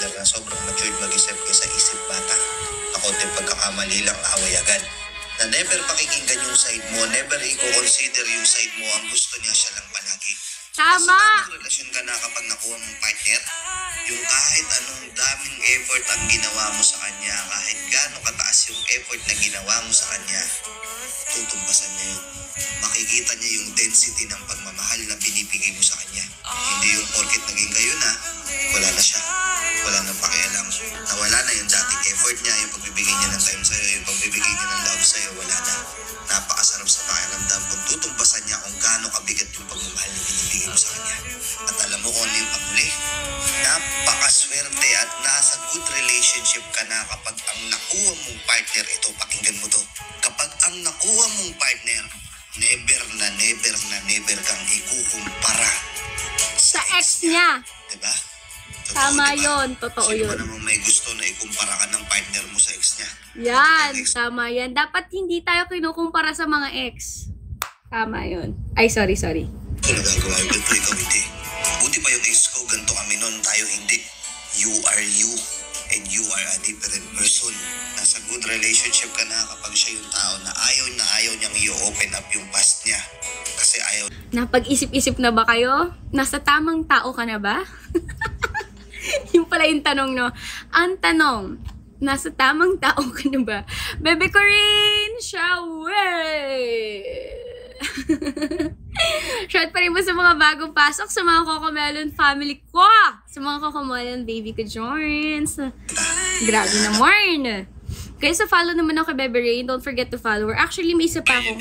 na sobrang matured mag-isip kaysa isip bata. Na konting pagkakamali lang, away agad. Na never pakikinggan yung side mo, never i-consider yung side mo, ang gusto niya siya lang palagi. Tama! Sa relasyon ka na kapag nakuha mong partner, yung kahit anong daming effort ang ginawa mo sa kanya, kahit gaano kataas yung effort na ginawa mo sa kanya, tutumbasan niya yun. Makikita niya yung density ng pagmamahal na binibigay mo sa kanya. Hindi yung porket naging kayo na, wala na siya. Wala nang pakialam. Nawala na yung dating effort niya, yung pagbibigay niya ng time sa'yo, yung pagbibigay niya ng love sa'yo, wala na. Napakasarap sa pakiramdam kung tutumbasan niya kung gaano kabigat yung pagmamahal na binibigay mo sa kanya. At alam mo kung ano yung panghuli? Napakaswerte at nasa good relationship ka na kapag ang nakuha mong partner, ito, pakinggan mo to. Kapag ang nakuha mong partner, never kang ikukumpara Sa ex niya. Diba? Tama diba? yun. Totoo Sino yun. ba namang may gusto na ikumpara ka ng partner mo sa ex niya? Yan. Tama yan. Dapat hindi tayo kinukumpara sa mga ex. Tama yun. Ay, sorry. Ito nagagawa yung ganito, ikaw hindi. Buti pa yung ex ko, ganito kami nun, tayo hindi. You are you. And you are a different person. Nasa good relationship ka na kapag siya yung tao na ayaw niyang i-open up yung past niya. Kasi ayaw. Napag-isip-isip na ba kayo? Nasa tamang tao ka na ba? Yung pala yung tanong, no? Ang tanong, nasa tamang tao ka na ba? Bebe Corinne, shower! Shout pa rin mo sa mga bagong pasok, sa mga Cocomelon family ko, sa mga Cocomelon baby ko joins. Grabe naman. Kaya sa follow naman ako kay Bebe Rain, don't forget to follow her. Actually, may isa pa akong...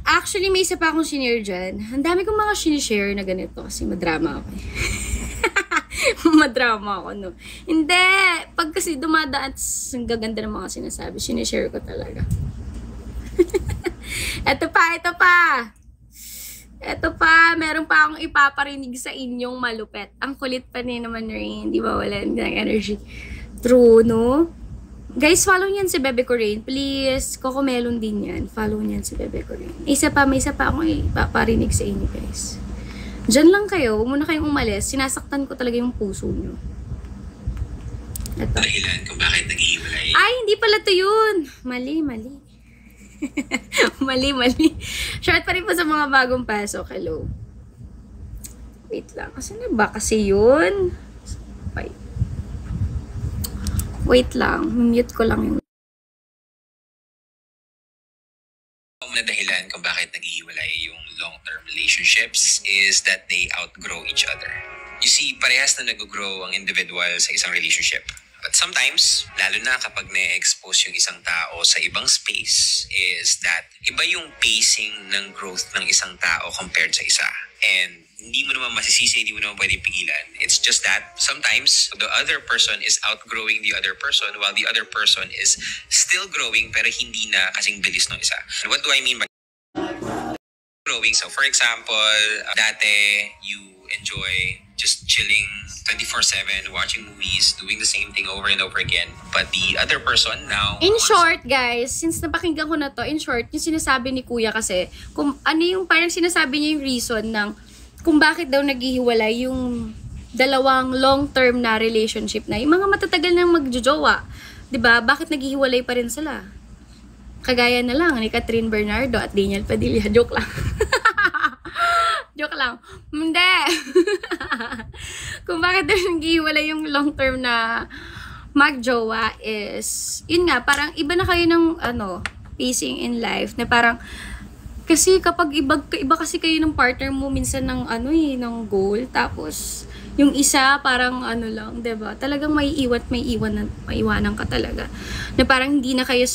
Actually, may isa pa akong sinare dyan. Ang dami kong mga sinishare na ganito kasi madrama ako. Madrama ako, no? Hindi! Pag kasi dumadaan, ang gaganda ng mga sinasabi, sinishare ko talaga. Ito pa, meron pa akong ipaparinig sa inyong malupet. Ang kulit pa niya naman rin, di ba? Wala ng energy. True, no? Guys, follow niyan si Bebe Corinne. Please, Cocomelon din yan. Follow niyan si Bebe Corinne. May isa pa akong ipaparinig sa inyo, guys. Diyan lang kayo, huwag muna kayong umalis. Sinasaktan ko talaga yung puso nyo. Ito. Dahilan kung bakit nag-iiwalay. Ay, hindi pala to yun. Mali. mali. Short pa rin po sa mga bagong pasok. Hello. Wait lang. Kasi na ba kasi yun? Wait lang. Mute ko lang yung... Na dahilan kung bakit nag-iiwalay yung long-term relationships is that they outgrow each other. You see, parehas na nag-grow ang individual sa isang relationship. But sometimes, lalo na kapag na-expose yung isang tao sa ibang space, is that iba yung pacing ng growth ng isang tao compared sa isa. And hindi mo naman masisisi, hindi mo naman pwedeng pigilan. It's just that sometimes the other person is outgrowing the other person while the other person is still growing pero hindi na kasing bilis ng isa. And what do I mean by growing? So for example, dati you enjoy just chilling 24/7, watching movies, doing the same thing over and over again. But the other person now... In short, guys, since napakinggan ko na to, in short, yung sinasabi ni Kuya kasi, kung ano yung parang sinasabi niya yung reason ng kung bakit daw naghihiwalay yung dalawang long-term na relationship na, yung mga matatagal nang magjojowa, 'di ba? Bakit naghihiwalay pa rin sila? Kagaya na lang ni Catherine Bernardo at Daniel Padilla. Joke lang. Joke lang. Hindi. Kung bakit daw naghihiwalay yung long-term na magjowa is, yun nga, parang iba na kayo ng pacing in life na parang kasi kapag iba kasi kayo ng partner mo minsan ng ng goal, tapos yung isa parang lang, 'di ba? Talagang maiiwanan ka talaga. Na parang hindi na kayo